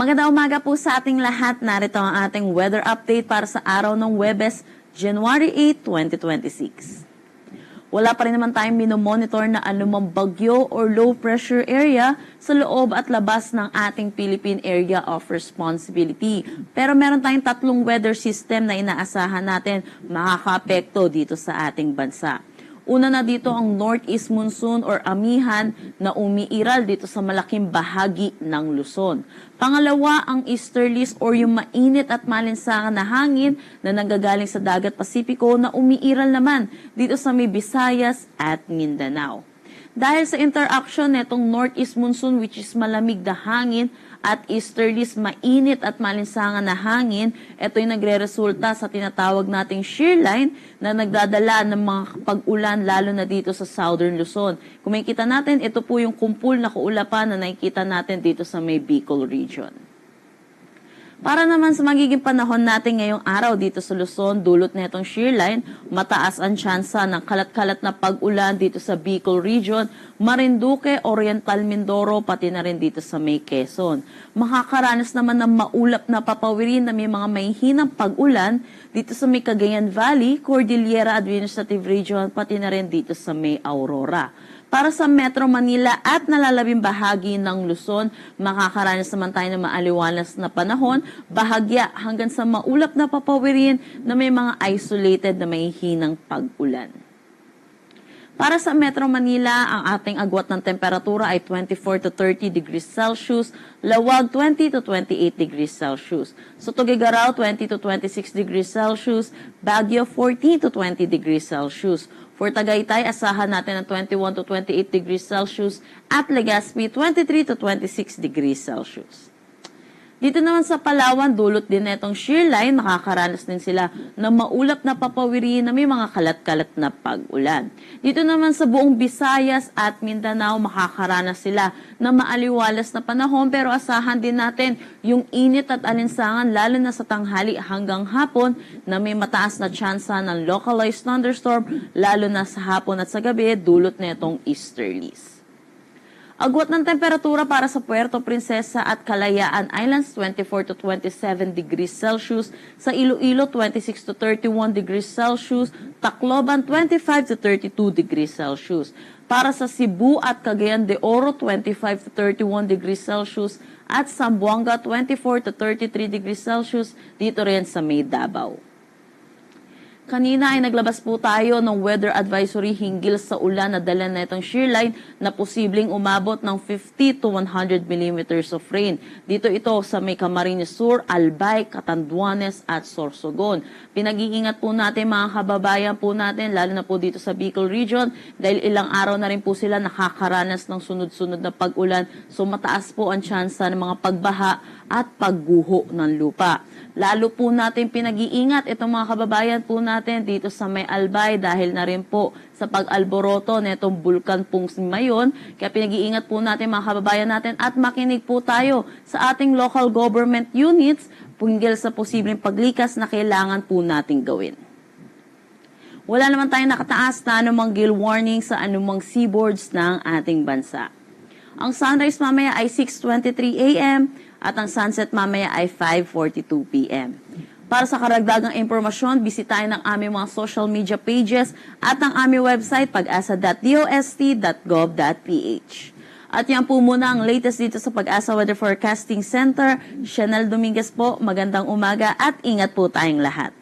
Magandang umaga po sa ating lahat. Narito ang ating weather update para sa araw ng Huwebes, January 8, 2026. Wala pa rin naman tayong minomonitor na anumang bagyo or low pressure area sa loob at labas ng ating Philippine Area of Responsibility. Pero meron tayong tatlong weather system na inaasahan natin makaka-apekto dito sa ating bansa. Una na dito ang northeast monsoon or amihan na umiiral dito sa malaking bahagi ng Luzon. Pangalawa, ang easterlies or yung mainit at malinsangan na hangin na nanggagaling sa dagat Pasipiko na umiiral naman dito sa may Visayas at Mindanao. Dahil sa interaction netong northeast monsoon which is malamig na hangin at easterlies mainit at malinsangan na hangin, ito ay nagre-resulta sa tinatawag nating shear line na nagdadala ng mga pag-ulan lalo na dito sa southern Luzon. Kung makikita natin, ito po yung kumpul na kaulapan na nakikita natin dito sa may Bicol region. Para naman sa magiging panahon natin ngayong araw dito sa Luzon, dulot na itong shear line, mataas ang tsansa ng kalat-kalat na pag-ulan dito sa Bicol region, Marinduque, Oriental Mindoro, pati na rin dito sa may Quezon. Makakaranas naman ng maulap na papawirin na may mga mahihinang pag-ulan dito sa may Cagayan Valley, Cordillera Administrative Region, pati na rin dito sa may Aurora. Para sa Metro Manila at nalalabing bahagi ng Luzon, makakaranas naman tayo ng maaliwalas na panahon, bahagya hanggang sa maulap na papawirin na may mga isolated na mahihinang pag-ulan. Para sa Metro Manila, ang ating agwat ng temperatura ay 24 to 30 degrees Celsius, Lawag 20 to 28 degrees Celsius, Tuguegarao 20 to 26 degrees Celsius, Baguio 14 to 20 degrees Celsius. For Tagaytay, asahan natin ng 21 to 28 degrees Celsius at Legazpi 23 to 26 degrees Celsius. Dito naman sa Palawan, dulot din netong shear line, makakaranas din sila ng maulap na papawirin na may mga kalat-kalat na pag-ulan. Dito naman sa buong Visayas at Mindanao, makakaranas sila ng maaliwalas na panahon pero asahan din natin yung init at alinsangan lalo na sa tanghali hanggang hapon na may mataas na tsansa ng localized thunderstorm lalo na sa hapon at sa gabi, dulot netong easterlies. Agwat ng temperatura para sa Puerto Princesa at Kalayaan Islands, 24 to 27 degrees Celsius. Sa Iloilo, 26 to 31 degrees Celsius. Tacloban, 25 to 32 degrees Celsius. Para sa Cebu at Cagayan de Oro, 25 to 31 degrees Celsius. At Zamboanga, 24 to 33 degrees Celsius. Dito rin sa may Davao. Kanina ay naglabas po tayo ng weather advisory hinggil sa ulan na dala na itong shear line na posibleng umabot ng 50 to 100 millimeters of rain. Dito ito sa may Camarines Sur, Albay, Catanduanes at Sorsogon. Pinag-iingat po natin mga kababayan po natin, lalo na po dito sa Bicol region, dahil ilang araw na rin po sila nakakaranas ng sunod-sunod na pag-ulan. So mataas po ang tsansa ng mga pagbaha at pagguho ng lupa. Lalo po natin pinag-iingat itong mga kababayan po natin dito sa may Albay dahil na rin po sa pag-alboroto netong bulkan pong Mayon. Kaya pinag-iingat po natin mga kababayan natin at makinig po tayo sa ating local government units punggil sa posibleng paglikas na kailangan po nating gawin. Wala naman tayong nakataas na anumang gale warning sa anumang seaboards ng ating bansa. Ang sunrise mamaya ay 6:23 a.m. at ang sunset mamaya ay 5:42 p.m. Para sa karagdagang impormasyon, bisitahin ang aming mga social media pages at ang aming website pag-asa.dost.gov.ph. At yan po muna ang latest dito sa Pag-asa Weather Forecasting Center. Chanel Dominguez po, magandang umaga at ingat po tayong lahat.